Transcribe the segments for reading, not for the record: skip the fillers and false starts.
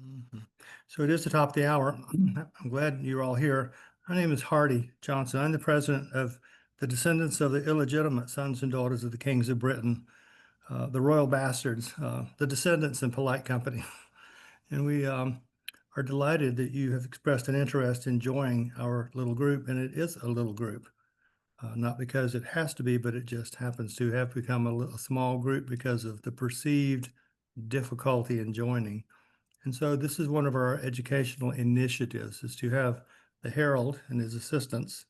Mhm. So it is the top of the hour. I'm glad you're all here. My name is Hardy Johnson. I'm the president of the Descendants of the Illegitimate Sons and Daughters of the Kings of Britain, the Royal Bastards, the Descendants in polite company. And we are delighted that you have expressed an interest in joining our little group. And it is a little group, not because it has to be, but it just happens to have become a small group because of the perceived difficulty in joining. And so this is one of our educational initiatives, is to have the Herald and his assistants,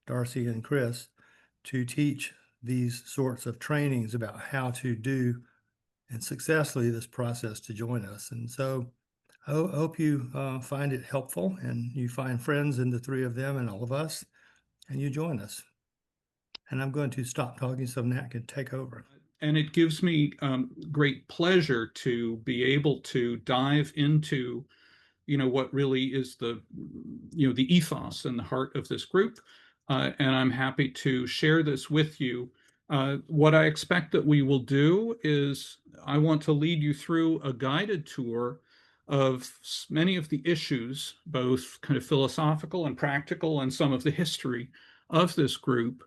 Darcy and Chris, to teach these sorts of trainings about how to do and successfully this process to join us. And so I hope you find it helpful and you find friends in the three of them and all of us, and you join us. And I'm going to stop talking so Nat can take over. And it gives me great pleasure to be able to dive into, what really is the ethos and the heart of this group. And I'm happy to share this with you. What I expect that we will do is I want to lead you through a guided tour of many of the issues, both kind of philosophical and practical, and some of the history of this group.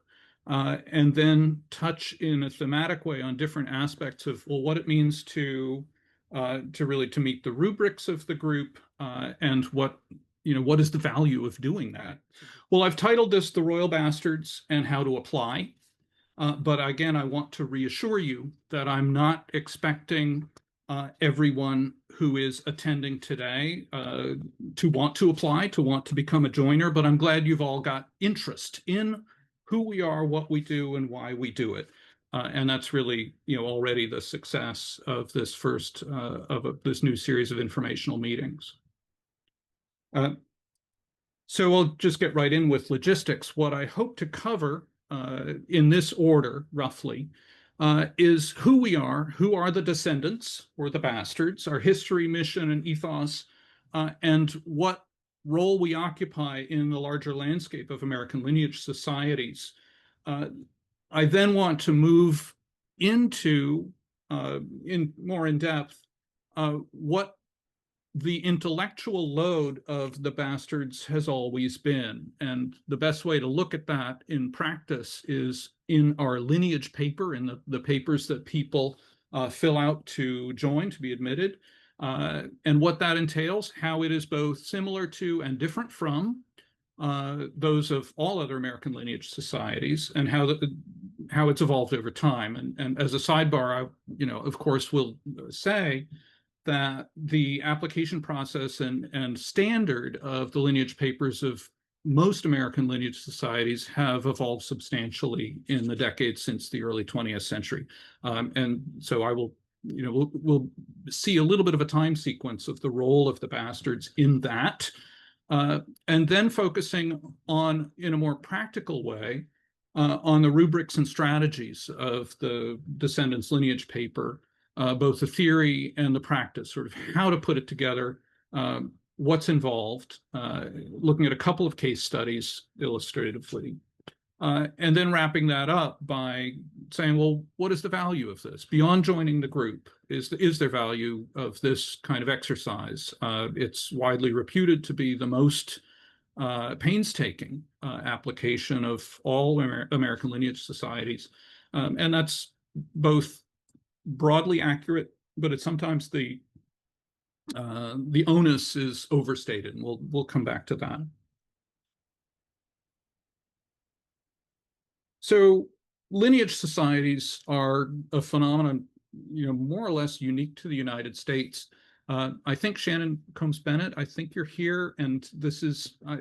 And then touch in a thematic way on different aspects of, well, what it means to really to meet the rubrics of the group, and what is the value of doing that. Well, I've titled this The Royal Bastards and How to Apply. But again, I want to reassure you that I'm not expecting everyone who is attending today to want to apply, to want to become a joiner, but I'm glad you've all got interest in who we are, what we do, and why we do it. And that's really, already the success of this first this new series of informational meetings. So I'll just get right in with logistics. What I hope to cover in this order, roughly, is who we are, who are the descendants or the bastards, our history, mission, and ethos, and what role we occupy in the larger landscape of American lineage societies. I then want to move into, more in depth, what the intellectual load of the bastards has always been. And the best way to look at that in practice is in our lineage paper, in the papers that people fill out to join, to be admitted, and what that entails, how it is both similar to and different from those of all other American lineage societies, and how it's evolved over time. And as a sidebar, I, of course, will say that the application process and standard of the lineage papers of most American lineage societies have evolved substantially in the decades since the early 20th century. And so I will, we'll see a little bit of a time sequence of the role of the bastards in that, and then focusing on, in a more practical way, on the rubrics and strategies of the Descendants lineage paper, both the theory and the practice, sort of how to put it together, what's involved, looking at a couple of case studies illustratively, and then wrapping that up by saying, well, what is the value of this? Beyond joining the group, is there value of this kind of exercise? It's widely reputed to be the most painstaking application of all American lineage societies. And that's both broadly accurate, but it's sometimes the onus is overstated, and we'll come back to that. So lineage societies are a phenomenon, more or less unique to the United States. I think Shannon Combs-Bennett, I think you're here, and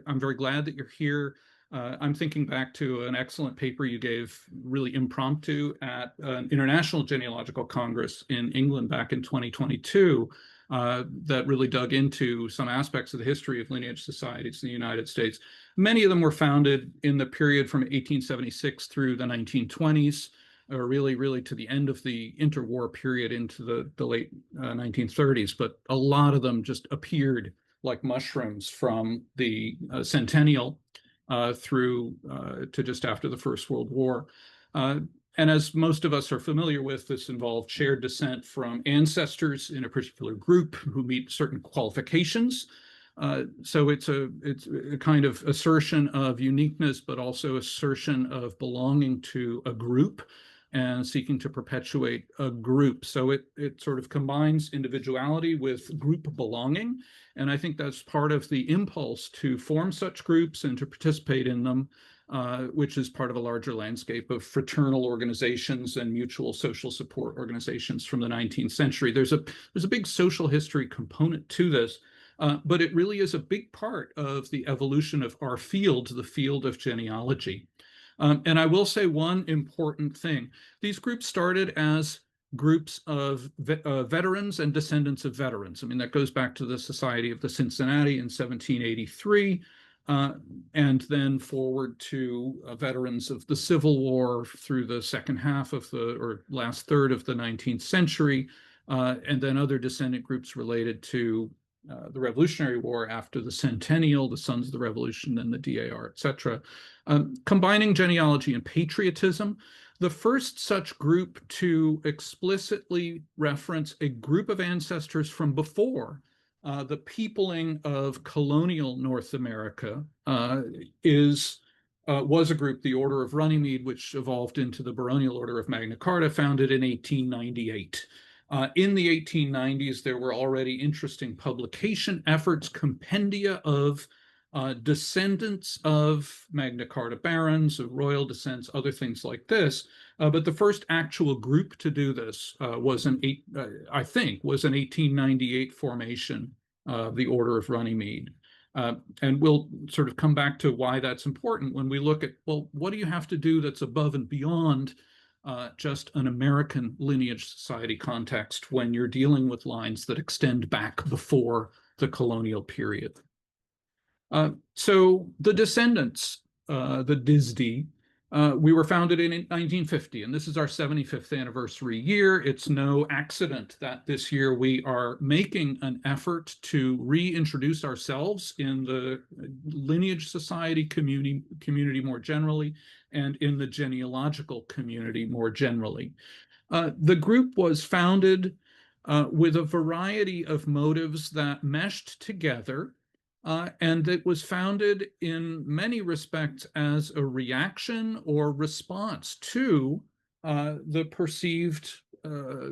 I'm very glad that you're here. I'm thinking back to an excellent paper you gave, really impromptu, at an International Genealogical Congress in England back in 2022, that really dug into some aspects of the history of lineage societies in the United States. Many of them were founded in the period from 1876 through the 1920s, or really to the end of the interwar period into the late 1930s. But a lot of them just appeared like mushrooms from the centennial through to just after the First World War. And as most of us are familiar with, this involved shared descent from ancestors in a particular group who meet certain qualifications. So it's a kind of assertion of uniqueness, but also assertion of belonging to a group and seeking to perpetuate a group. So it sort of combines individuality with group belonging. And I think that's part of the impulse to form such groups and to participate in them, which is part of a larger landscape of fraternal organizations and mutual social support organizations from the 19th century. There's a big social history component to this, but it really is a big part of the evolution of our field, the field of genealogy. And I will say one important thing. These groups started as groups of veterans and descendants of veterans. I mean, that goes back to the Society of the Cincinnati in 1783, and then forward to veterans of the Civil War through the second half of or last third of the 19th century, and then other descendant groups related to the Revolutionary War after the Centennial, the Sons of the Revolution, and the DAR, et cetera. Combining genealogy and patriotism, the first such group to explicitly reference a group of ancestors from before the peopling of colonial North America was a group, the Order of Runnymede, which evolved into the baronial order of Magna Carta, founded in 1898. In the 1890s, there were already interesting publication efforts, compendia of descendants of Magna Carta barons, of royal descents, other things like this. But the first actual group to do this was an 1898 formation of the Order of Runnymede. And we'll sort of come back to why that's important when we look at, well, what do you have to do that's above and beyond just an American lineage society context when you're dealing with lines that extend back before the colonial period. So the Descendants, the DISD, we were founded in 1950, and this is our 75th anniversary year. It's no accident that this year we are making an effort to reintroduce ourselves in the lineage society community more generally, and in the genealogical community more generally. The group was founded with a variety of motives that meshed together, and it was founded in many respects as a reaction or response to the perceived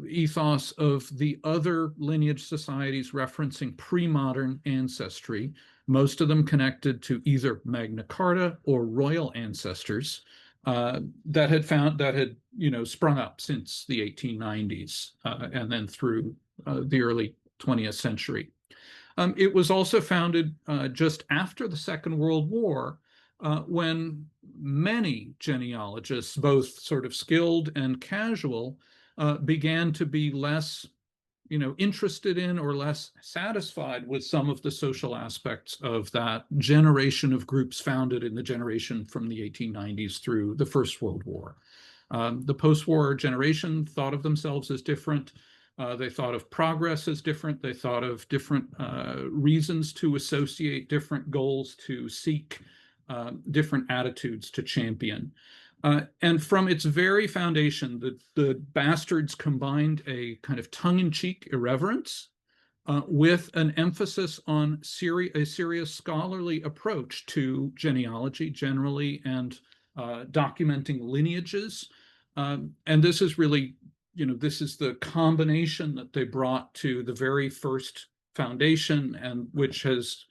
ethos of the other lineage societies referencing pre-modern ancestry, most of them connected to either Magna Carta or royal ancestors that had sprung up since the 1890s and then through the early 20th century. It was also founded just after the Second World War, when many genealogists, both sort of skilled and casual, began to be less interested in or less satisfied with some of the social aspects of that generation of groups founded in the generation from the 1890s through the First World War. The post-war generation thought of themselves as different. They thought of progress as different. They thought of different reasons to associate, different goals to seek, different attitudes to champion. And from its very foundation, the Bastards combined a kind of tongue-in-cheek irreverence with an emphasis on a serious scholarly approach to genealogy generally and documenting lineages. And this is really, this is the combination that they brought to the very first foundation, and which has,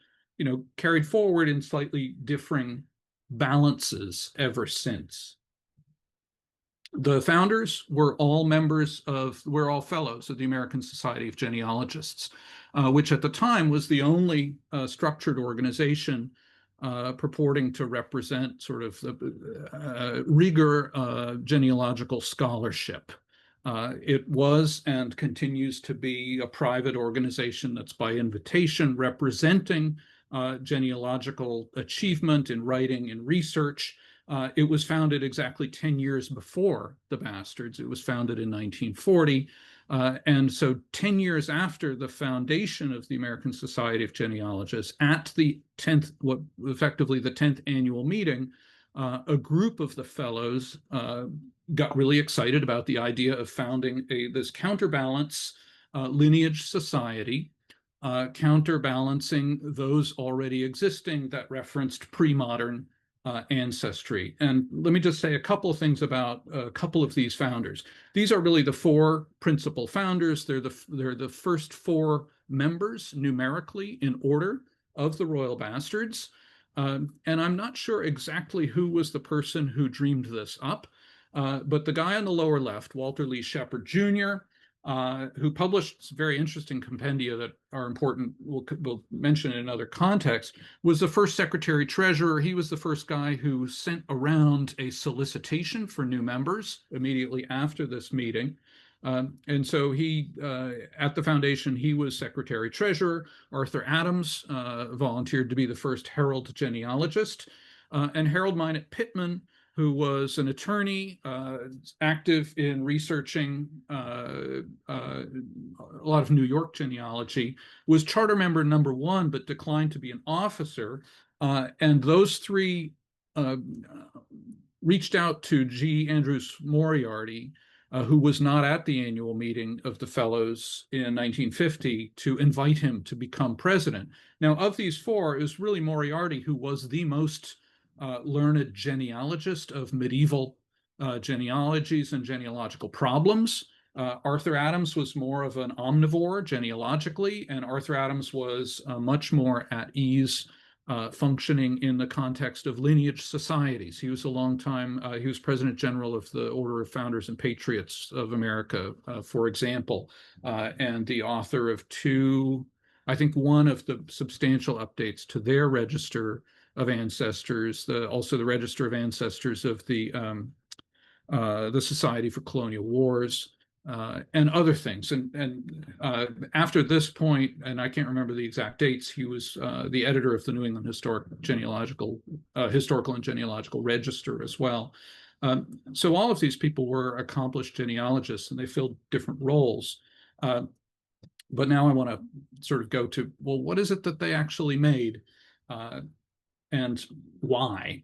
carried forward in slightly differing balances ever since. The founders were all fellows of the American Society of Genealogists, which at the time was the only structured organization purporting to represent sort of the rigor genealogical scholarship. It was and continues to be a private organization that's by invitation representing genealogical achievement in writing and research. It was founded exactly 10 years before the Bastards. It was founded in 1940. And so 10 years after the foundation of the American Society of Genealogists, at the 10th, effectively the 10th annual meeting, a group of the fellows got really excited about the idea of founding this counterbalance lineage society, counterbalancing those already existing that referenced pre-modern ancestry. And let me just say a couple of things about a couple of these founders. These are really the four principal founders. They're the first four members numerically in order of the Royal Bastards. And I'm not sure exactly who was the person who dreamed this up, but the guy on the lower left, Walter Lee Shepherd Jr., who published very interesting compendia that are important, we'll mention in another context, was the first secretary treasurer. He was the first guy who sent around a solicitation for new members immediately after this meeting. And so he, at the foundation, he was secretary treasurer. Arthur Adams volunteered to be the first Herald genealogist. And Harold Minot Pittman, who was an attorney active in researching a lot of New York genealogy, was charter member number 1, but declined to be an officer. And those three reached out to G. Andrews Moriarty, who was not at the annual meeting of the Fellows in 1950, to invite him to become president. Now, of these four, it was really Moriarty who was the most learned genealogist of medieval genealogies and genealogical problems. Arthur Adams was more of an omnivore genealogically, and Arthur Adams was much more at ease functioning in the context of lineage societies. He was he was President General of the Order of Founders and Patriots of America, for example, and the author of I think one of the substantial updates to their register of ancestors, also the register of ancestors of the Society for Colonial Wars, and other things. And after this point, and I can't remember the exact dates, he was the editor of the New England Historical and Genealogical Register as well. So all of these people were accomplished genealogists, and they filled different roles. But now I want to sort of go to, well, what is it that they actually made, and why?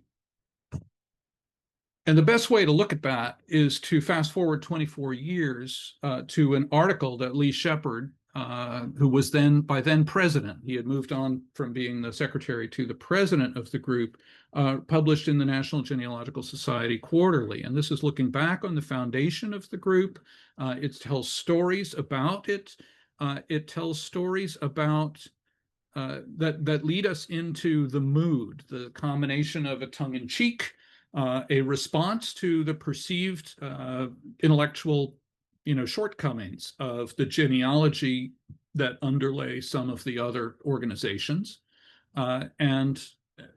And the best way to look at that is to fast forward 24 years to an article that Lee Shepherd, who was by then president, he had moved on from being the secretary to the president of the group, published in the National Genealogical Society Quarterly. And this is looking back on the foundation of the group. It tells stories about it. It tells stories about that lead us into the mood, the combination of a tongue-in-cheek, a response to the perceived intellectual, shortcomings of the genealogy that underlay some of the other organizations, and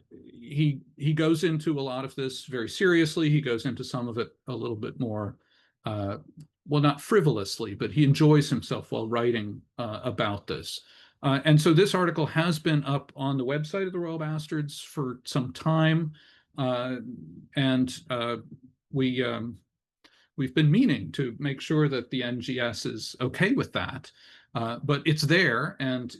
he goes into a lot of this very seriously. He goes into some of it a little bit more, well, not frivolously, but he enjoys himself while writing about this. And so this article has been up on the website of the Royal Bastards for some time. And we've been meaning to make sure that the NGS is okay with that, but it's there, and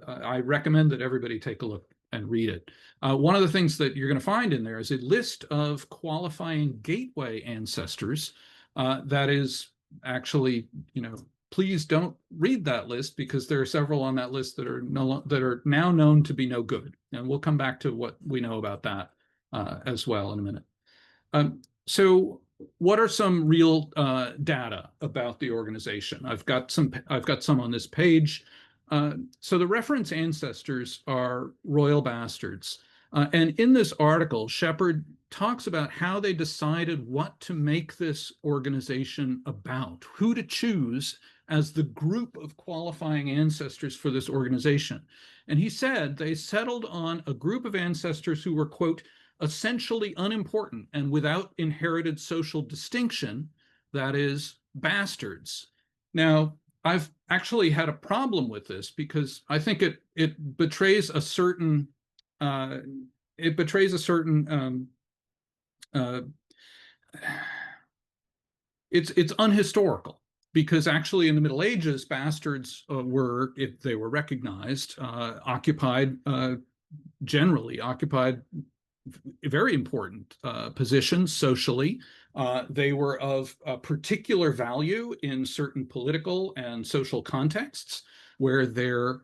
I recommend that everybody take a look and read it. One of the things that you're going to find in there is a list of qualifying gateway ancestors. That is actually, please don't read that list, because there are several on that list that are now known to be no good, and we'll come back to what we know about that as well in a minute. So what are some real data about the organization? I've got some on this page. So the reference ancestors are Royal Bastards. And in this article, Shepherd talks about how they decided what to make this organization about, who to choose as the group of qualifying ancestors for this organization. And he said they settled on a group of ancestors who were, quote, essentially unimportant and without inherited social distinction, that is, bastards. Now, I've actually had a problem with this, because I think it betrays a certain it's unhistorical, because actually in the Middle Ages, bastards were, if they were recognized, generally occupied very important positions socially, They were of a particular value in certain political and social contexts where their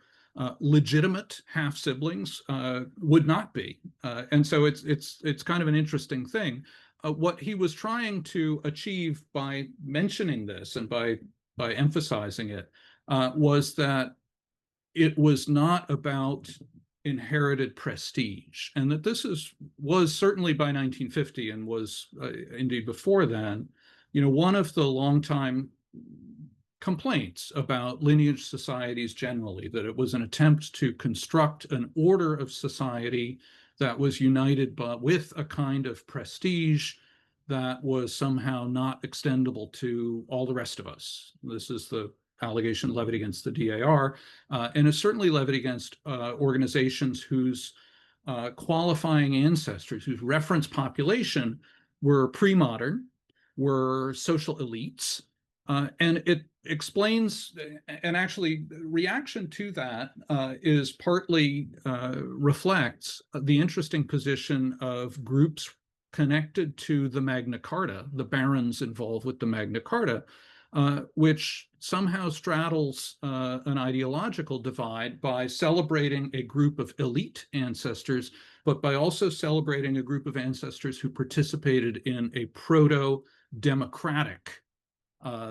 legitimate half siblings would not be, and so it's kind of an interesting thing. What he was trying to achieve by mentioning this and by emphasizing it was that it was not about inherited prestige, and that this was certainly by 1950 and was indeed before then, one of the longtime complaints about lineage societies generally, that it was an attempt to construct an order of society that was united but with a kind of prestige that was somehow not extendable to all the rest of us. This is the allegation levied against the DAR, and is certainly levied against organizations whose qualifying ancestors, whose reference population were pre-modern, were social elites, and it explains, and actually reaction to that is partly reflects the interesting position of groups connected to the Magna Carta, the barons involved with the Magna Carta, which somehow straddles an ideological divide by celebrating a group of elite ancestors, but by also celebrating a group of ancestors who participated in a proto-democratic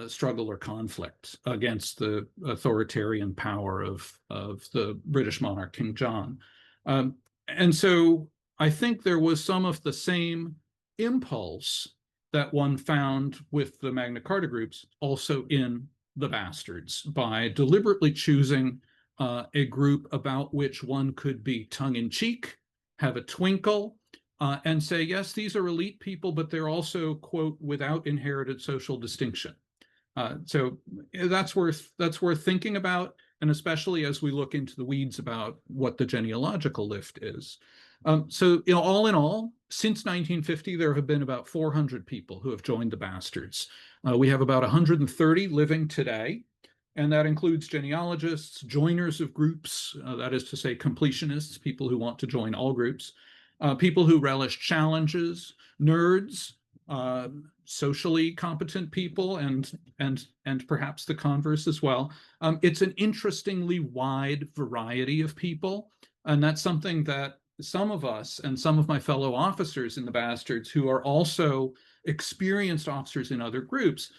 struggle or conflict against the authoritarian power of the British monarch, King John. And so I think there was some of the same impulse that one found with the Magna Carta groups also in the Bastards, by deliberately choosing a group about which one could be tongue-in-cheek, have a twinkle, and say, yes, these are elite people, but they're also, quote, without inherited social distinction. So that's worth thinking about, and especially as we look into the weeds about what the genealogical lift is. So, all in all, since 1950, there have been about 400 people who have joined the Bastards. We have about 130 living today, and that includes genealogists, joiners of groups, that is to say completionists, people who want to join all groups, people who relish challenges, nerds, socially competent people, and perhaps the converse as well. It's an interestingly wide variety of people, and that's something that some of us and some of my fellow officers in the Bastards, who are also experienced officers in other groups,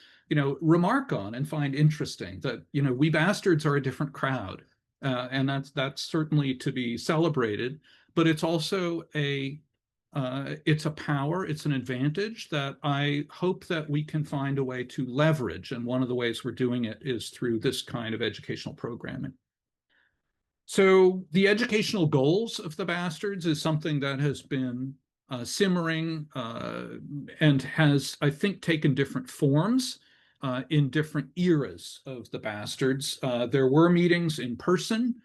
remark on and find interesting, that we Bastards are a different crowd, and that's certainly to be celebrated. But it's also it's a power, it's an advantage that I hope that we can find a way to leverage. And one of the ways we're doing it is through this kind of educational programming. So the educational goals of the Bastards is something that has been simmering and has, I think, taken different forms in different eras of the Bastards. There were meetings in person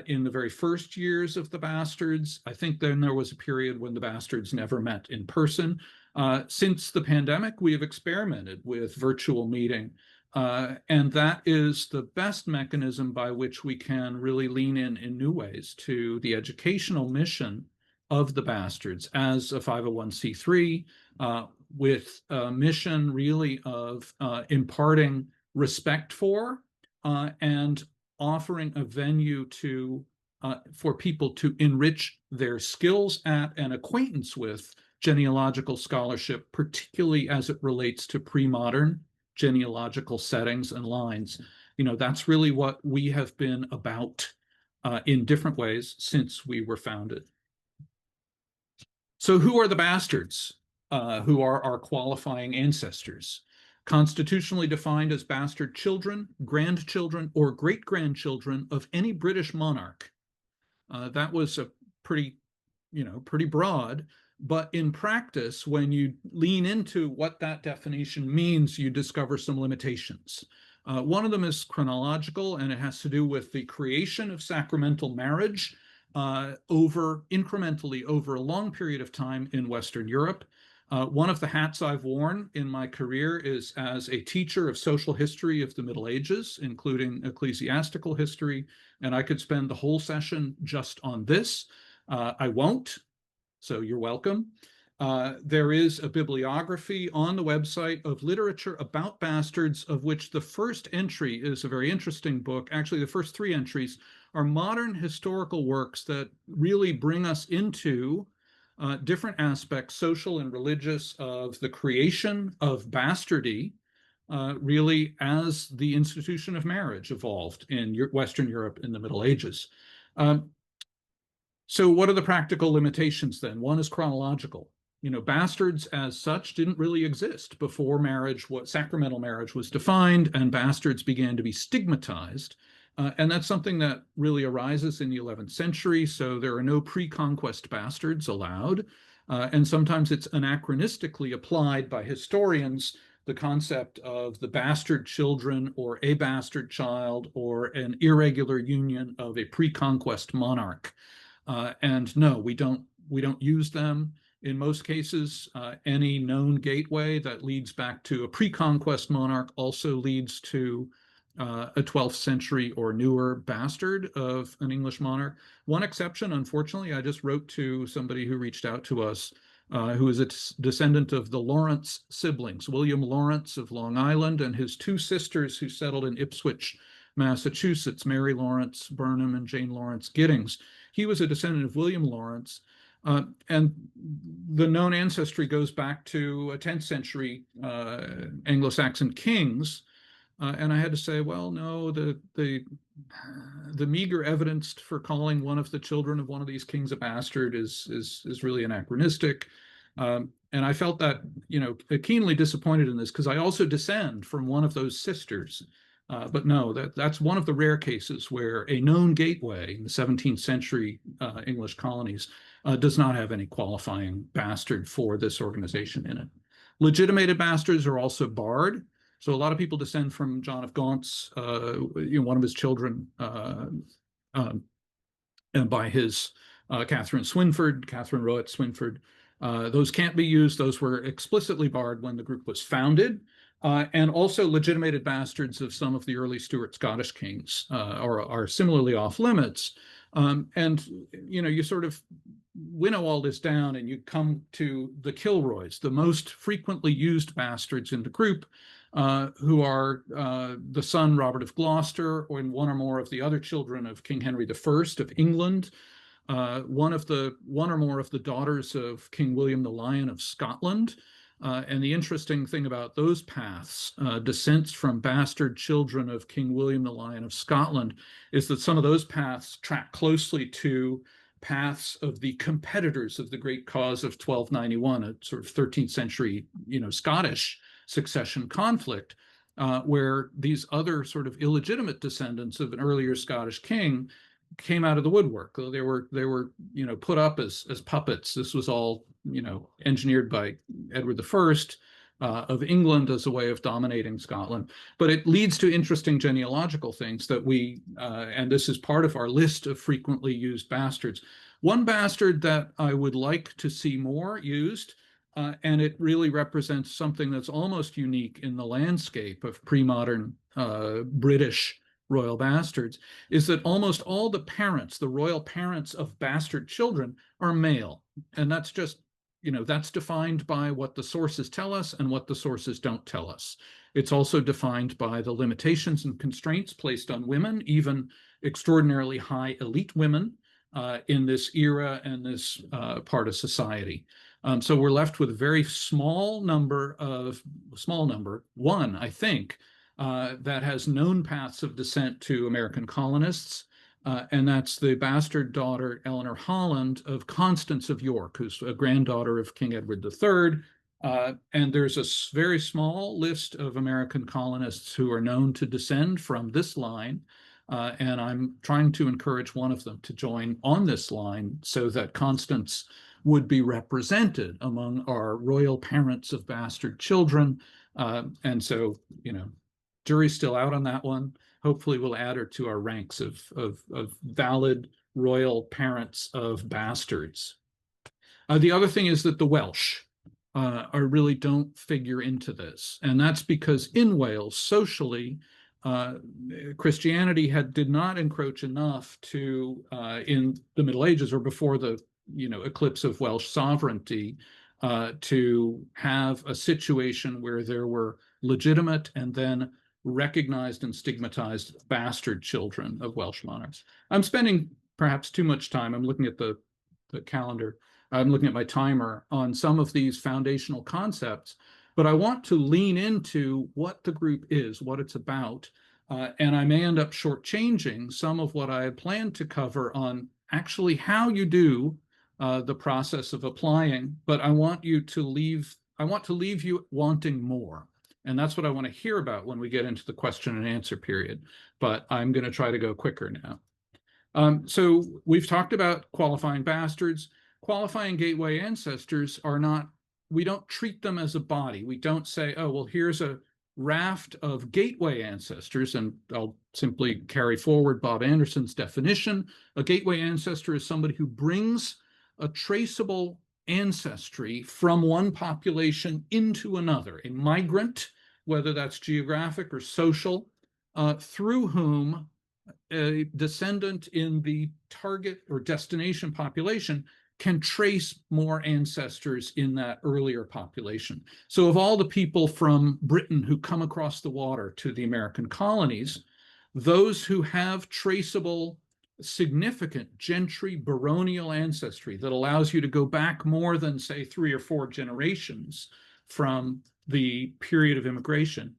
in the very first years of the Bastards. I think then there was a period when the Bastards never met in person. Since the pandemic, we have experimented with virtual meeting. And that is the best mechanism by which we can really lean in new ways to the educational mission of the Bastards as a 501c3, with a mission really of imparting respect for and offering a venue for people to enrich their skills at and acquaintance with genealogical scholarship, particularly as it relates to pre-modern genealogical settings and lines. That's really what we have been about in different ways since we were founded. So who are the Bastards? Who are our qualifying ancestors? Constitutionally defined as bastard children, grandchildren, or great-grandchildren of any British monarch. That was a pretty broad, but in practice, when you lean into what that definition means, you discover some limitations. One of them is chronological, and it has to do with the creation of sacramental marriage incrementally over a long period of time in Western Europe. One of the hats I've worn in my career is as a teacher of social history of the Middle Ages, including ecclesiastical history, and I could spend the whole session just on this. I won't, so you're welcome. There is a bibliography on the website of literature about bastards, of which the first entry is a very interesting book. Actually, the first three entries are modern historical works that really bring us into different aspects, social and religious, of the creation of bastardy, really as the institution of marriage evolved in Western Europe in the Middle Ages. So what are the practical limitations then? One is chronological. Bastards as such didn't really exist before marriage, what sacramental marriage was defined, and bastards began to be stigmatized. And that's something that really arises in the 11th century. So there are no pre-conquest bastards allowed. And sometimes it's anachronistically applied by historians, the concept of the bastard children or a bastard child or an irregular union of a pre-conquest monarch. And no, we don't use them. In most cases, any known gateway that leads back to a pre-conquest monarch also leads to a 12th century or newer bastard of an English monarch. One exception, unfortunately, I just wrote to somebody who reached out to us, who is a descendant of the Lawrence siblings, William Lawrence of Long Island and his two sisters who settled in Ipswich, Massachusetts, Mary Lawrence Burnham and Jane Lawrence Giddings. He was a descendant of William Lawrence. And the known ancestry goes back to a 10th century Anglo-Saxon kings. And I had to say, well, no, the meager evidence for calling one of the children of one of these kings a bastard is really anachronistic. And I felt that, keenly disappointed in this because I also descend from one of those sisters. But no, that's one of the rare cases where a known gateway in the 17th century English colonies does not have any qualifying bastard for this organization in it. Legitimated bastards are also barred. So a lot of people descend from John of Gaunt's, one of his children, and by his Catherine Rowett Swynford. Those can't be used. Those were explicitly barred when the group was founded. And also legitimated bastards of some of the early Stuart Scottish kings are similarly off limits. And, you sort of winnow all this down and you come to the Kilroys, the most frequently used bastards in the group, who are the son Robert of Gloucester, or one or more of the other children of King Henry I of England, one or more of the daughters of King William the Lion of Scotland. And the interesting thing about those paths, descents from bastard children of King William the Lion of Scotland, is that some of those paths track closely to paths of the competitors of the great cause of 1291, a sort of 13th century, Scottish succession conflict, where these other sort of illegitimate descendants of an earlier Scottish king came out of the woodwork. They were put up as puppets. This was all engineered by Edward I of England as a way of dominating Scotland. But it leads to interesting genealogical things that and this is part of our list of frequently used bastards. One bastard that I would like to see more used, and it really represents something that's almost unique in the landscape of pre-modern British royal bastards, is that almost all the parents, the royal parents of bastard children, are male. And that's just, that's defined by what the sources tell us and what the sources don't tell us. It's also defined by the limitations and constraints placed on women, even extraordinarily high elite women in this era and this part of society. So we're left with a very small number, one, I think, that has known paths of descent to American colonists, and that's the bastard daughter, Eleanor Holland, of Constance of York, who's a granddaughter of King Edward III. And there's a very small list of American colonists who are known to descend from this line, and I'm trying to encourage one of them to join on this line so that Constance would be represented among our royal parents of bastard children. And so, jury's still out on that one. Hopefully we'll add her to our ranks of valid royal parents of bastards. The other thing is that the Welsh really don't figure into this. And that's because in Wales, socially, Christianity did not encroach enough to, in the Middle Ages or before the eclipse of Welsh sovereignty, to have a situation where there were legitimate and then recognized and stigmatized bastard children of Welsh monarchs. I'm spending perhaps too much time. I'm looking at the calendar. I'm looking at my timer on some of these foundational concepts, but I want to lean into what the group is, what it's about, and I may end up shortchanging some of what I had planned to cover on actually how you do the process of applying, but I want to leave you wanting more. And that's what I want to hear about when we get into the question and answer period. But I'm going to try to go quicker now. So we've talked about qualifying bastards. Qualifying gateway ancestors are not, we don't treat them as a body. We don't say, oh, well, here's a raft of gateway ancestors, and I'll simply carry forward Bob Anderson's definition. A gateway ancestor is somebody who brings a traceable ancestry from one population into another, a migrant, whether that's geographic or social, through whom a descendant in the target or destination population can trace more ancestors in that earlier population. So of all the people from Britain who come across the water to the American colonies, those who have traceable significant gentry baronial ancestry that allows you to go back more than, say, 3 or 4 generations from the period of immigration,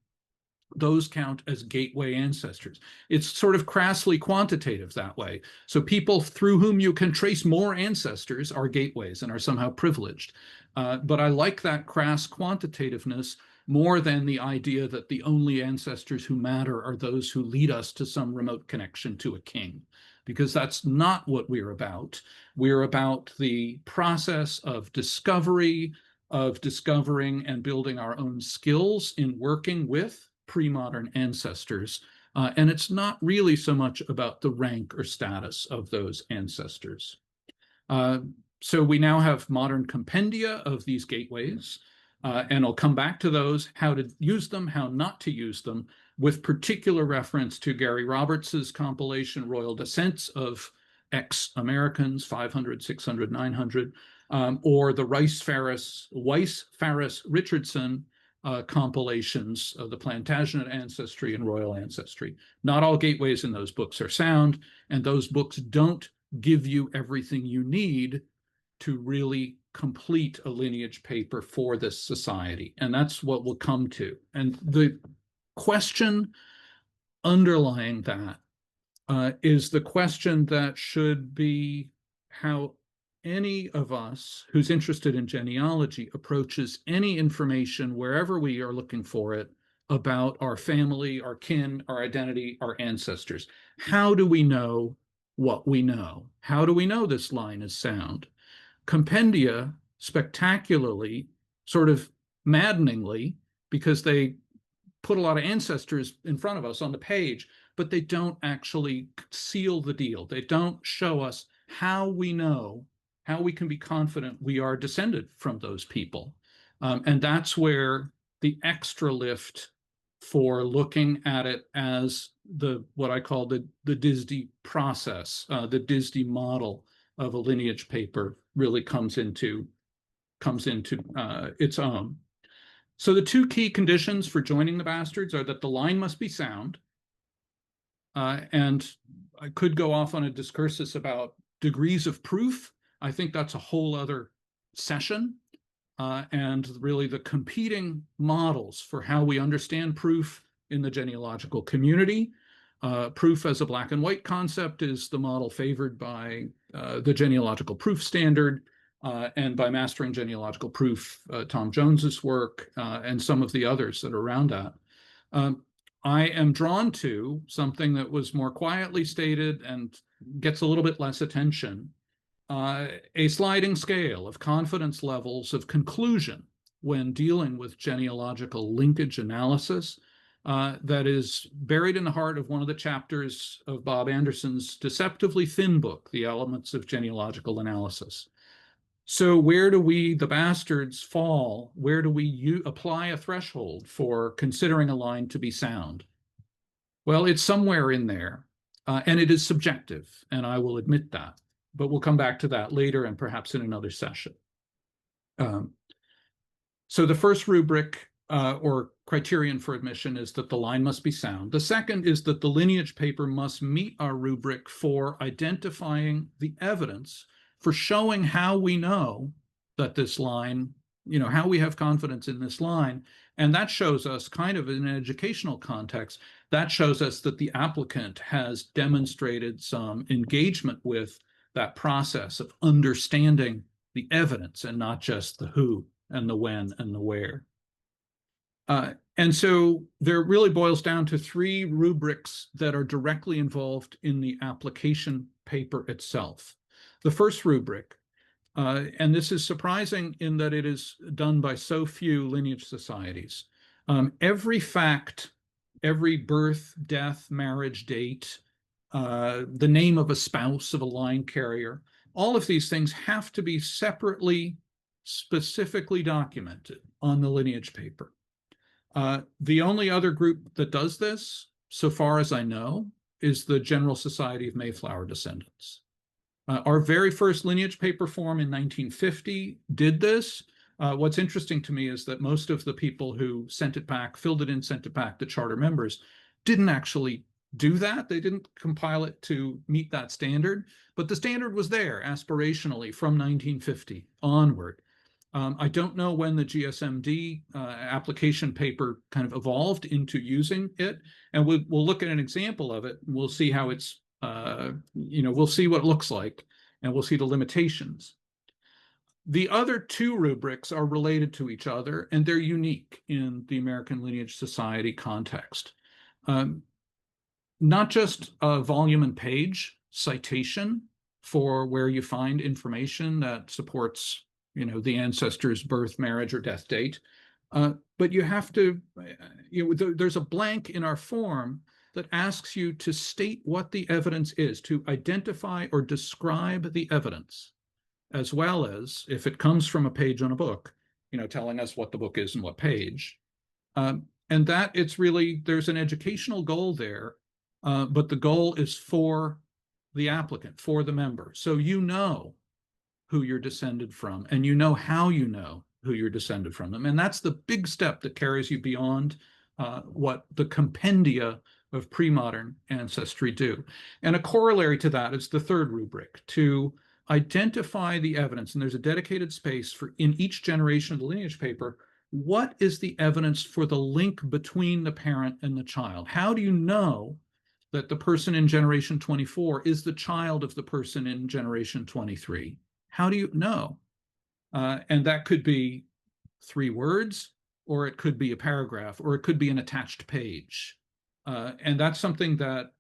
those count as gateway ancestors. It's sort of crassly quantitative that way. So people through whom you can trace more ancestors are gateways and are somehow privileged. But I like that crass quantitativeness more than the idea that the only ancestors who matter are those who lead us to some remote connection to a king, because that's not what we're about. We're about the process of discovery, of discovering and building our own skills in working with pre-modern ancestors. And it's not really so much about the rank or status of those ancestors. So we now have modern compendia of these gateways, and I'll come back to those, how to use them, how not to use them, with particular reference to Gary Roberts's compilation, Royal Descents of Ex-Americans, 500, 600, 900, or the Weiss-Farris-Richardson compilations of the Plantagenet ancestry and royal ancestry. Not all gateways in those books are sound, and those books don't give you everything you need to really complete a lineage paper for this society. And that's what we'll come to. And the question underlying that is the question that should be how any of us who's interested in genealogy approaches any information wherever we are looking for it about our family, our kin, our identity, our ancestors. How do we know what we know? How do we know this line is sound? Compendia spectacularly, sort of maddeningly, because they put a lot of ancestors in front of us on the page, but they don't actually seal the deal. They don't show us how we know, how we can be confident we are descended from those people. And that's where the extra lift for looking at it as what I call the DISD process, the DISD model of a lineage paper really comes into its own. So the 2 key conditions for joining the bastards are that the line must be sound, and I could go off on a discursus about degrees of proof. I think that's a whole other session, and really the competing models for how we understand proof in the genealogical community. Proof as a black and white concept is the model favored by the genealogical proof standard, and by Mastering Genealogical Proof, Tom Jones's work, and some of the others that are around that. I am drawn to something that was more quietly stated and gets a little bit less attention, a sliding scale of confidence levels of conclusion when dealing with genealogical linkage analysis, that is buried in the heart of one of the chapters of Bob Anderson's deceptively thin book, The Elements of Genealogical Analysis. So where do we, the bastards, fall? Where do we apply a threshold for considering a line to be sound? Well, it's somewhere in there, and it is subjective, and I will admit that. But we'll come back to that later and perhaps in another session. So the first rubric or criterion for admission is that the line must be sound. The second is that the lineage paper must meet our rubric for identifying the evidence for showing how we know that this line, how we have confidence in this line. And that shows us, kind of in an educational context, that shows us that the applicant has demonstrated some engagement with that process of understanding the evidence and not just the who and the when and the where. And so there really boils down to three rubrics that are directly involved in the application paper itself. The first rubric, and this is surprising in that it is done by so few lineage societies. Every fact, every birth, death, marriage date, the name of a spouse of a line carrier, all of these things have to be separately, specifically documented on the lineage paper. The only other group that does this, so far as I know, is the General Society of Mayflower Descendants. Our very first lineage paper form in 1950 did this. What's interesting to me is that most of the people who sent it back, filled it in, sent it back, the charter members, didn't actually do that. They didn't compile it to meet that standard, but the standard was there aspirationally from 1950 onward. I don't know when the GSMD application paper kind of evolved into using it, and we'll look at an example of it. We'll see how it's, we'll see what it looks like, and we'll see the limitations. The other two rubrics are related to each other, and they're unique in the American Lineage Society context. Not just a volume and page citation for where you find information that supports the ancestor's birth, marriage, or death date. But you have to, there's a blank in our form that asks you to state what the evidence is, to identify or describe the evidence, as well as, if it comes from a page on a book, telling us what the book is and what page. And that it's really, there's an educational goal there, but the goal is for the applicant, for the member. So who you're descended from, and how you know who you're descended from them. And that's the big step that carries you beyond what the compendia of pre-modern ancestry do. And a corollary to that is the third rubric, to identify the evidence. And there's a dedicated space for, in each generation of the lineage paper, what is the evidence for the link between the parent and the child? How do you know that the person in generation 24 is the child of the person in generation 23? How do you know? And that could be 3 words, or it could be a paragraph, or it could be an attached page. And that's something that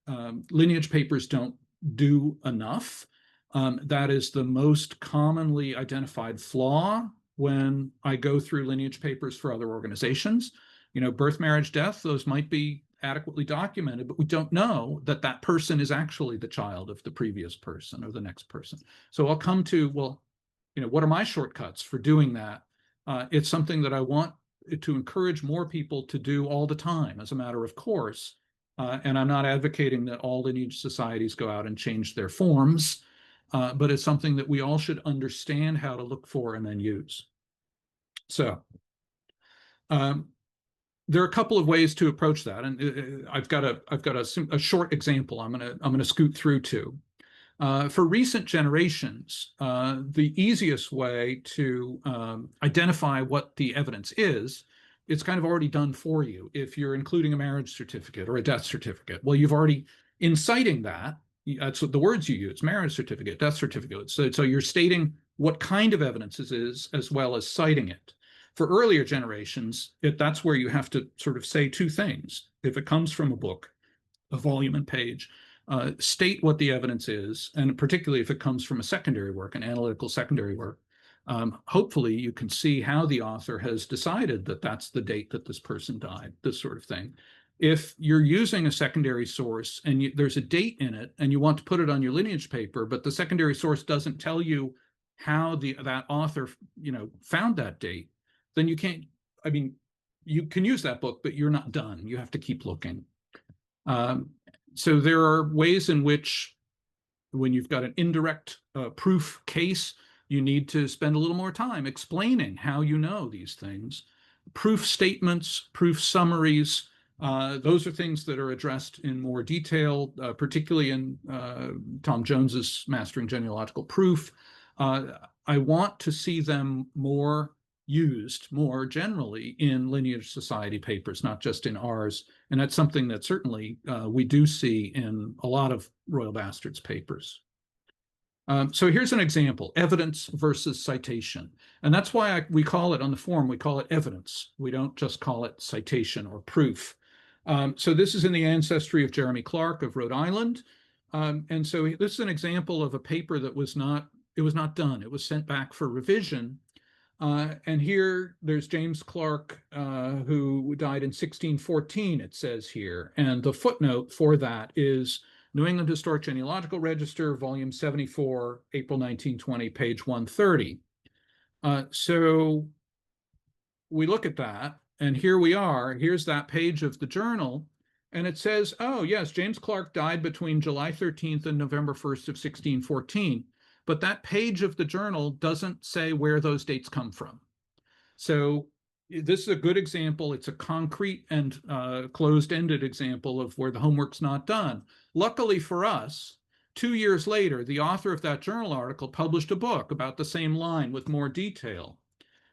lineage papers don't do enough. That is the most commonly identified flaw when I go through lineage papers for other organizations. Birth, marriage, death, those might be adequately documented, but we don't know that that person is actually the child of the previous person or the next person. So I'll come to, well, what are my shortcuts for doing that? It's something that I want to encourage more people to do all the time as a matter of course. And I'm not advocating that all lineage societies go out and change their forms, but it's something that we all should understand how to look for and then use. So there are a couple of ways to approach that, and I've got a short example. I'm gonna scoot through to. For recent generations, the easiest way to identify what the evidence is, it's kind of already done for you. If you're including a marriage certificate or a death certificate, well, you've already, in citing that, that's what the words you use: marriage certificate, death certificate. So you're stating what kind of evidence it is, as well as citing it. For earlier generations, that's where you have to sort of say 2 things. If it comes from a book, a volume and page, state what the evidence is, and particularly if it comes from a secondary work, an analytical secondary work, hopefully you can see how the author has decided that that's the date that this person died, this sort of thing. If you're using a secondary source and there's a date in it and you want to put it on your lineage paper, but the secondary source doesn't tell you how that author found that date, then you can't, you can use that book, but you're not done. You have to keep looking. So there are ways in which, when you've got an indirect proof case, You need to spend a little more time explaining how you know these things. Proof statements, proof summaries, those are things that are addressed in more detail, particularly in Tom Jones's Mastering Genealogical Proof. I want to see them more used more generally in lineage society papers, not just in ours. And that's something that certainly we do see in a lot of Royal Bastards papers. So here's an example, evidence versus citation. And that's why we call it on the form, we call it evidence. We don't just call it citation or proof. So this is in the ancestry of Jeremy Clark of Rhode Island. And so this is an example of a paper that was not done. It was sent back for revision. And here there's James Clark, who died in 1614, it says here. And the footnote for that is New England Historic Genealogical Register, volume 74, April 1920, page 130. So we look at that, and here we are. Here's that page of the journal. And it says, oh, yes, James Clark died between July 13th and November 1st of 1614. But that page of the journal doesn't say where those dates come from. So this is a good example. It's a concrete and closed-ended example of where the homework's not done. Luckily for us, 2 years later, the author of that journal article published a book about the same line with more detail.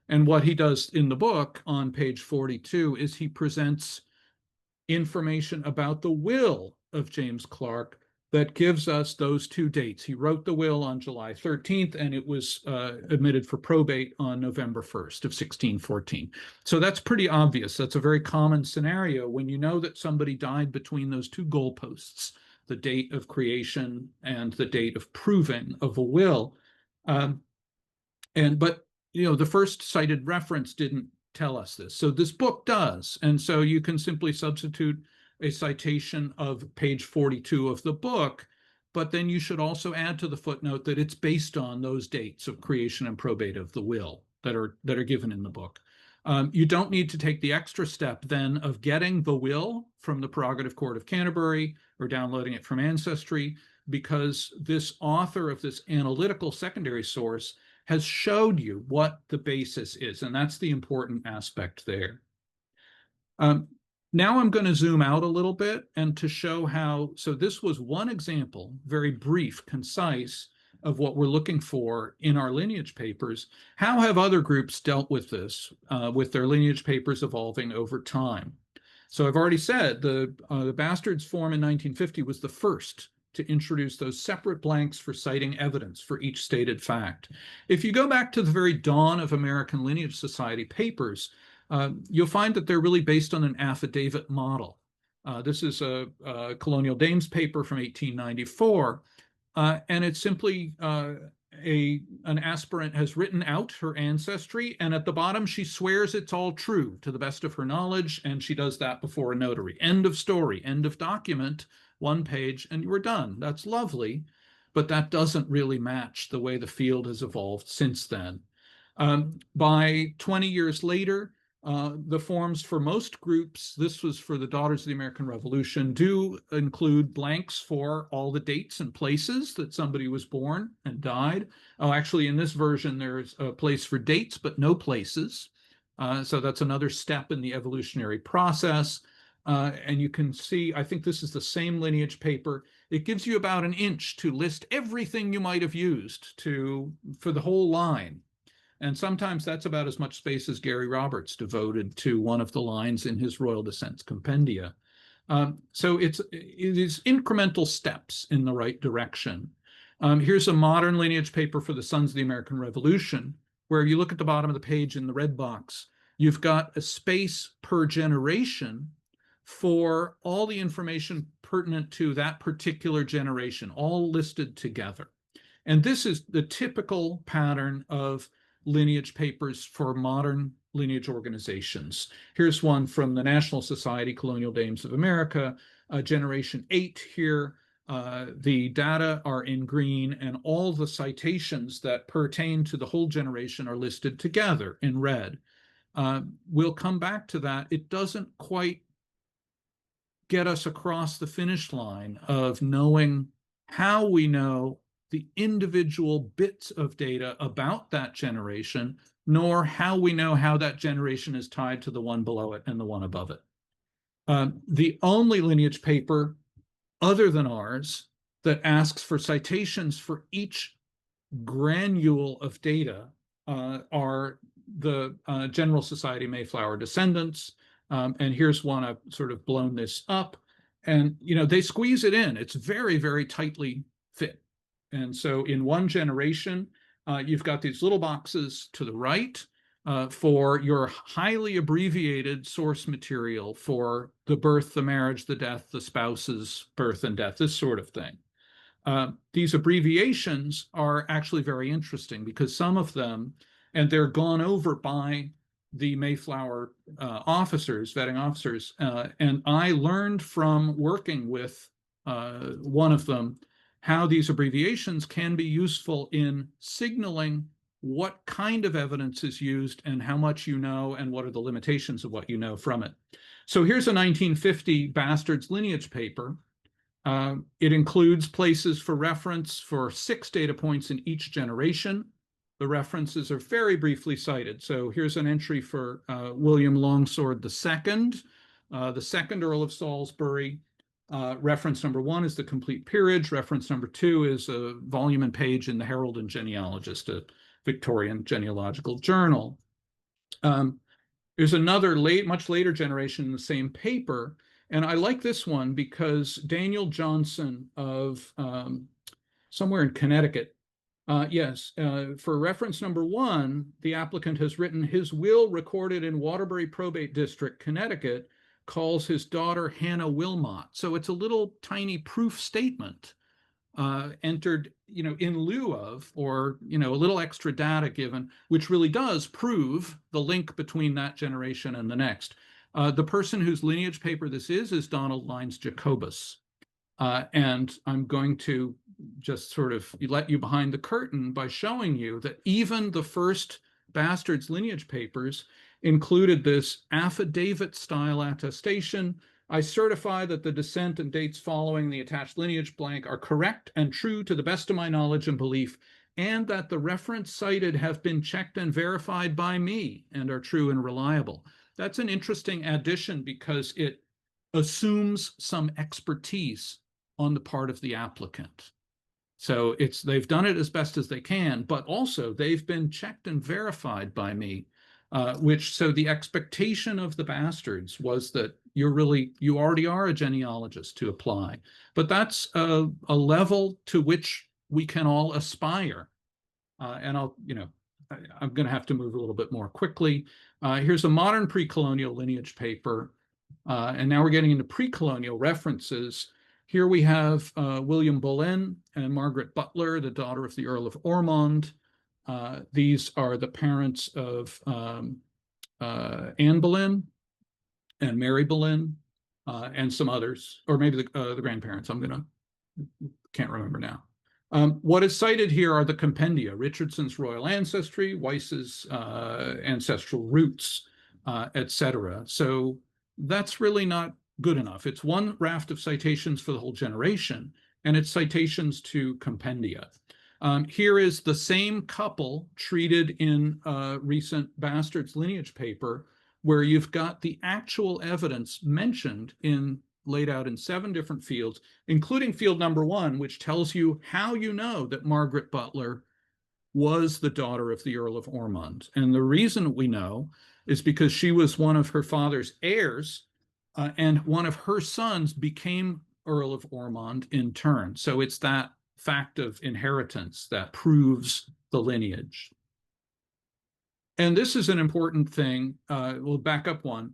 And what he does in the book on page 42 is he presents information about the will of James Clark that gives us those two dates. He wrote the will on July 13th, and it was admitted for probate on November 1st of 1614. So that's pretty obvious. That's a very common scenario when you know that somebody died between those two goalposts, the date of creation and the date of proving of a will. But the first cited reference didn't tell us this. So this book does. And so you can simply substitute a citation of page 42 of the book, but then you should also add to the footnote that it's based on those dates of creation and probate of the will that are given in the book. You don't need to take the extra step then of getting the will from the Prerogative Court of Canterbury or downloading it from Ancestry, because this author of this analytical secondary source has showed you what the basis is, and that's the important aspect there. Now I'm going to zoom out a little bit and to show how, so this was one example, very brief, concise, of what we're looking for in our lineage papers. How have other groups dealt with this, with their lineage papers evolving over time? So I've already said the Bastards form in 1950 was the first to introduce those separate blanks for citing evidence for each stated fact. If you go back to the very dawn of American Lineage Society papers, you'll find that they're really based on an affidavit model. This is a Colonial Dames paper from 1894, and it's simply an aspirant has written out her ancestry, and at the bottom she swears it's all true to the best of her knowledge, and she does that before a notary. End of story, end of document, one page, and we're done. That's lovely, but that doesn't really match the way the field has evolved since then. By 20 years later, the forms for most groups, this was for the Daughters of the American Revolution, do include blanks for all the dates and places that somebody was born and died. Oh, actually, in this version, there's a place for dates, but no places. So that's another step in the evolutionary process. And you can see, I think this is the same lineage paper. It gives you about an inch to list everything you might have used for the whole line. And sometimes that's about as much space as Gary Roberts devoted to one of the lines in his Royal Descents Compendia. So it is incremental steps in the right direction. Here's a modern lineage paper for the Sons of the American Revolution, where you look at the bottom of the page in the red box, you've got a space per generation for all the information pertinent to that particular generation, all listed together. And this is the typical pattern of lineage papers for modern lineage organizations. Here's one from the National Society, Colonial Dames of America, Generation 8 here. The data are in green, and all the citations that pertain to the whole generation are listed together in red. We'll come back to that. It doesn't quite get us across the finish line of knowing how we know the individual bits of data about that generation, nor how we know how that generation is tied to the one below it and the one above it. The only lineage paper other than ours that asks for citations for each granule of data are the General Society Mayflower Descendants. And here's one, I've sort of blown this up. And, you know, they squeeze it in. It's very, very tightly fit. And so in one generation, you've got these little boxes to the right for your highly abbreviated source material for the birth, the marriage, the death, the spouse's birth and death, this sort of thing. These abbreviations are actually very interesting because some of them, and they're gone over by the Mayflower officers, vetting officers, and I learned from working with one of them how these abbreviations can be useful in signaling what kind of evidence is used and how much you know and what are the limitations of what you know from it. So here's a 1950 Bastards lineage paper. It includes places for reference for 6 data points in each generation. The references are very briefly cited. So here's an entry for William Longsword II, the second Earl of Salisbury. Reference number 1 is the complete peerage. Reference number 2 is a volume and page in the Herald and Genealogist, a Victorian genealogical journal. There's another much later generation in the same paper. And I like this one because Daniel Johnson of somewhere in Connecticut, for reference number 1, the applicant has written his will recorded in Waterbury Probate District, Connecticut, calls his daughter Hannah Wilmot. So it's a little tiny proof statement entered, you know, in lieu of, or, you know, a little extra data given, which really does prove the link between that generation and the next. The person whose lineage paper this is Donald Lyons Jacobus. And I'm going to just sort of let you behind the curtain by showing you that even the first Bastards lineage papers included this affidavit-style attestation. I certify that the descent and dates following the attached lineage blank are correct and true to the best of my knowledge and belief, and that the reference cited have been checked and verified by me and are true and reliable. That's an interesting addition because it assumes some expertise on the part of the applicant. So they've done it as best as they can, but also they've been checked and verified by me, so the expectation of the Bastards was that you already are a genealogist to apply. But that's a level to which we can all aspire. And I'm going to have to move a little bit more quickly. Here's a modern pre-colonial lineage paper. And now we're getting into pre-colonial references. Here we have William Boleyn and Margaret Butler, the daughter of the Earl of Ormond. These are the parents of Anne Boleyn and Mary Boleyn and some others, or maybe the grandparents. Can't remember now. What is cited here are the compendia: Richardson's Royal Ancestry, Weiss's Ancestral Roots, etc. So that's really not good enough. It's one raft of citations for the whole generation, and it's citations to compendia. Here is the same couple treated in a recent Bastards lineage paper, where you've got the actual evidence mentioned laid out in 7 different fields, including field number 1, which tells you how you know that Margaret Butler was the daughter of the Earl of Ormond. And the reason we know is because she was one of her father's heirs, and one of her sons became Earl of Ormond in turn. So it's that fact of inheritance that proves the lineage. And this is an important thing. We'll back up one.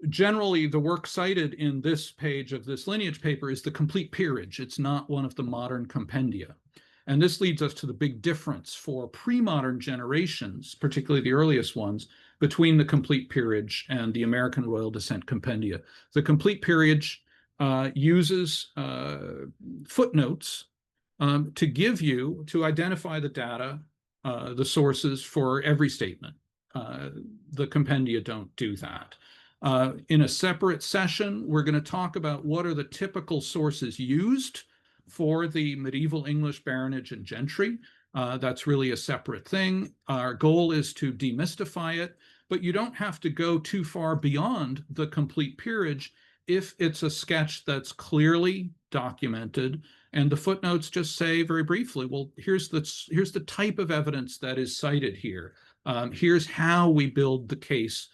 Generally, the work cited in this page of this lineage paper is the complete peerage. It's not one of the modern compendia. And this leads us to the big difference for pre-modern generations, particularly the earliest ones, between the complete peerage and the American Royal Descent compendia. The complete peerage uses footnotes to identify the data, the sources for every statement. The compendia don't do that. In a separate session, we're going to talk about what are the typical sources used for the medieval English baronage and gentry. That's really a separate thing. Our goal is to demystify it, but you don't have to go too far beyond the complete peerage if it's a sketch that's clearly documented, and the footnotes just say very briefly, well, here's the type of evidence that is cited here. Here's how we build the case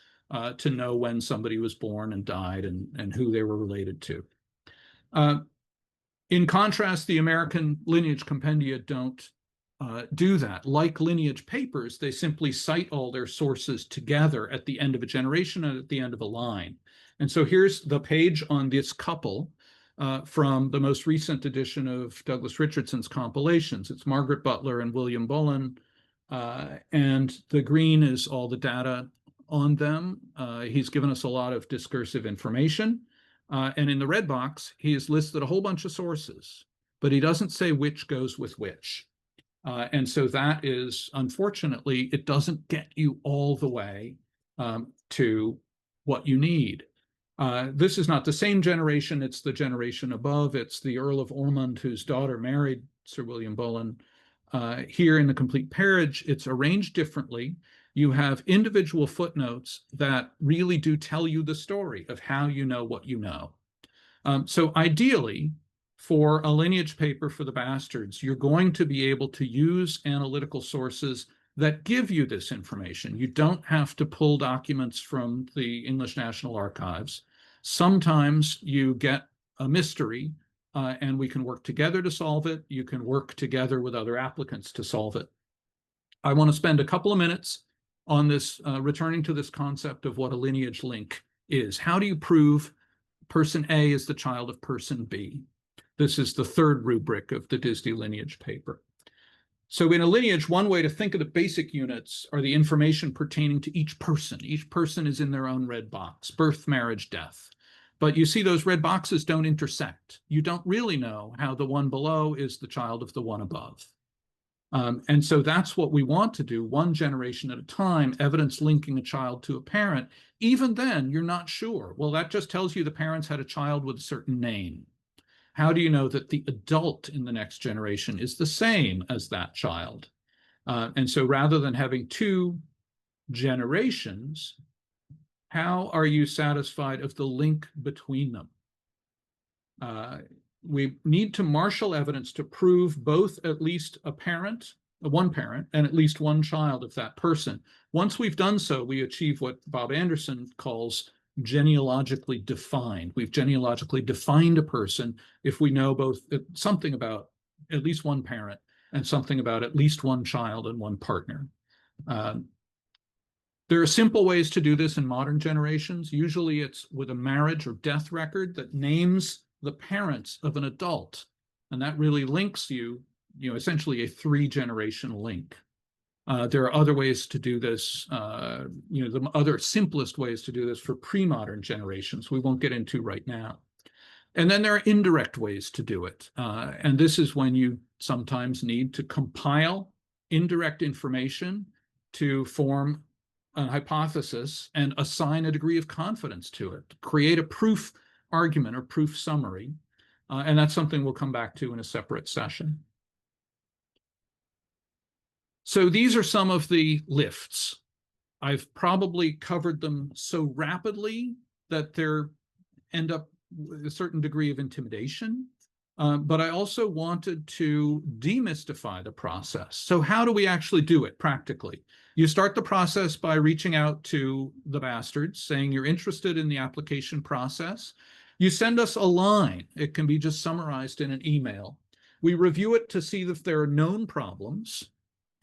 to know when somebody was born and died and who they were related to. In contrast, the American lineage compendia don't do that. Like lineage papers, they simply cite all their sources together at the end of a generation and at the end of a line. And so here's the page on this couple from the most recent edition of Douglas Richardson's compilations. It's Margaret Butler and William Bullen, and the green is all the data on them. He's given us a lot of discursive information. And in the red box, he has listed a whole bunch of sources, but he doesn't say which goes with which. And so that is, unfortunately, it doesn't get you all the way to what you need. This is not the same generation, it's the generation above. It's the Earl of Ormond, whose daughter married Sir William Bullen. Here in the complete peerage, it's arranged differently. You have individual footnotes that really do tell you the story of how you know what you know. So ideally, for a lineage paper for the bastards, you're going to be able to use analytical sources that give you this information. You don't have to pull documents from the English National Archives. Sometimes you get a mystery, and we can work together to solve it. You can work together with other applicants to solve it. I want to spend a couple of minutes on this, returning to this concept of what a lineage link is. How do you prove person A is the child of person B? This is the third rubric of the Disney lineage paper. So in a lineage, one way to think of the basic units are the information pertaining to each person. Each person is in their own red box: birth, marriage, death. But you see, those red boxes don't intersect. You don't really know how the one below is the child of the one above. And so that's what we want to do, one generation at a time, evidence linking a child to a parent. Even then, you're not sure. Well, that just tells you the parents had a child with a certain name. How do you know that the adult in the next generation is the same as that child? And so rather than having two generations, how are you satisfied of the link between them? We need to marshal evidence to prove both at least a parent, one parent, and at least one child of that person. Once we've done so, we achieve what Bob Anderson calls genealogically defined. We've genealogically defined a person if we know both something about at least one parent and something about at least one child and one partner. There are simple ways to do this in modern generations. Usually it's with a marriage or death record that names the parents of an adult, and that really links you, essentially a three-generation link. There are other ways to do this, the other simplest ways to do this for pre-modern generations we won't get into right now. And then there are indirect ways to do it. And this is when you sometimes need to compile indirect information to form a hypothesis and assign a degree of confidence to it, create a proof argument or proof summary. And that's something we'll come back to in a separate session. So these are some of the lifts. I've probably covered them so rapidly that they end up with a certain degree of intimidation. But I also wanted to demystify the process. So how do we actually do it practically? You start the process by reaching out to the bastards, saying you're interested in the application process. You send us a line. It can be just summarized in an email. We review it to see if there are known problems.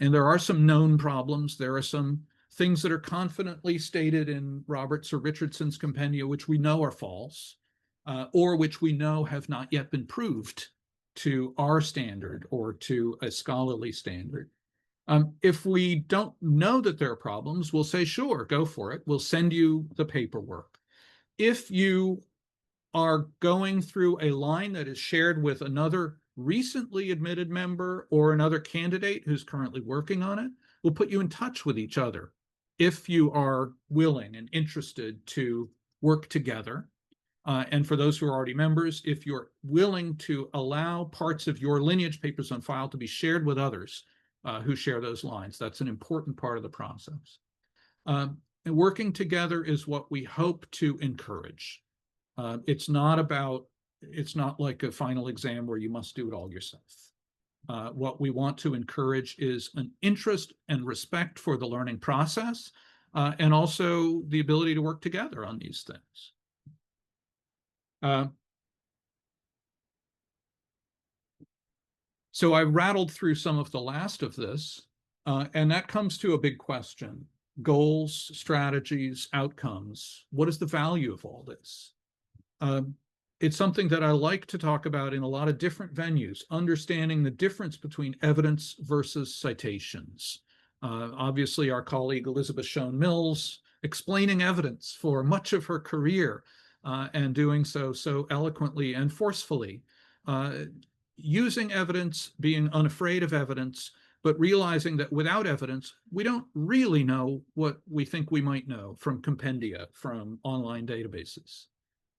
And there are some known problems. There are some things that are confidently stated in Roberts or Richardson's compendia, which we know are false, or which we know have not yet been proved to our standard or to a scholarly standard. If we don't know that there are problems, we'll say, sure, go for it. We'll send you the paperwork. If you are going through a line that is shared with another recently admitted member or another candidate who's currently working on it, we'll put you in touch with each other if you are willing and interested to work together. And for those who are already members, if you're willing to allow parts of your lineage papers on file to be shared with others who share those lines, that's an important part of the process. And working together is what we hope to encourage. It's not like a final exam where you must do it all yourself. What we want to encourage is an interest and respect for the learning process, and also the ability to work together on these things. So I rattled through some of the last of this, and that comes to a big question: goals, strategies, outcomes. What is the value of all this? It's something that I like to talk about in a lot of different venues, understanding the difference between evidence versus citations. Obviously, our colleague Elizabeth Schoen Mills explaining evidence for much of her career, and doing so eloquently and forcefully, using evidence, being unafraid of evidence, but realizing that without evidence, we don't really know what we think we might know from compendia, from online databases.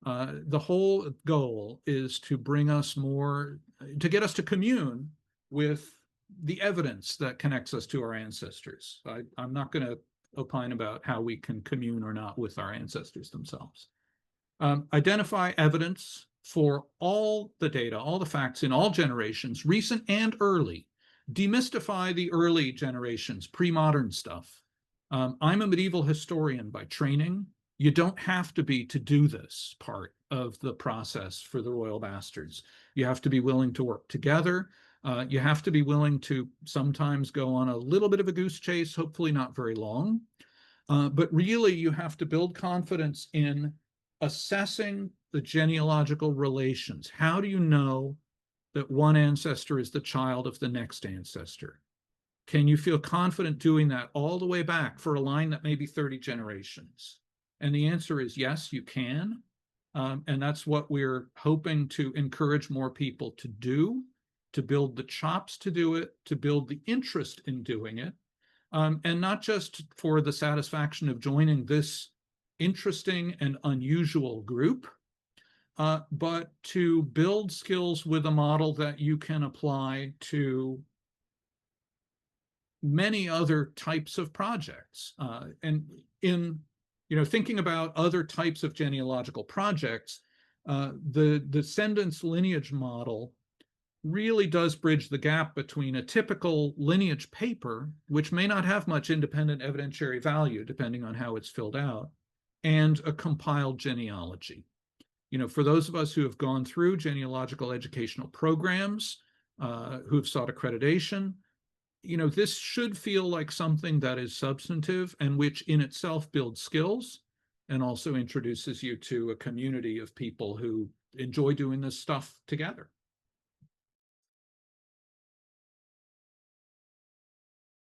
The whole goal is to bring us more, to get us to commune with the evidence that connects us to our ancestors. I'm not going to opine about how we can commune or not with our ancestors themselves. Identify evidence for all the data, all the facts in all generations, recent and early. Demystify the early generations, pre-modern stuff. I'm a medieval historian by training. You don't have to be to do this part of the process for the royal bastards. You have to be willing to work together. You have to be willing to sometimes go on a little bit of a goose chase, hopefully not very long. But really, you have to build confidence in assessing the genealogical relations. How do you know that one ancestor is the child of the next ancestor? Can you feel confident doing that all the way back for a line that may be 30 generations? And the answer is yes, you can. And that's what we're hoping to encourage more people to do, to build the chops to do it, to build the interest in doing it, and not just for the satisfaction of joining this interesting and unusual group, but to build skills with a model that you can apply to many other types of projects. And in thinking about other types of genealogical projects, the Descendants lineage model really does bridge the gap between a typical lineage paper, which may not have much independent evidentiary value, depending on how it's filled out, and a compiled genealogy. For those of us who have gone through genealogical educational programs, who have sought accreditation, this should feel like something that is substantive and which in itself builds skills and also introduces you to a community of people who enjoy doing this stuff together.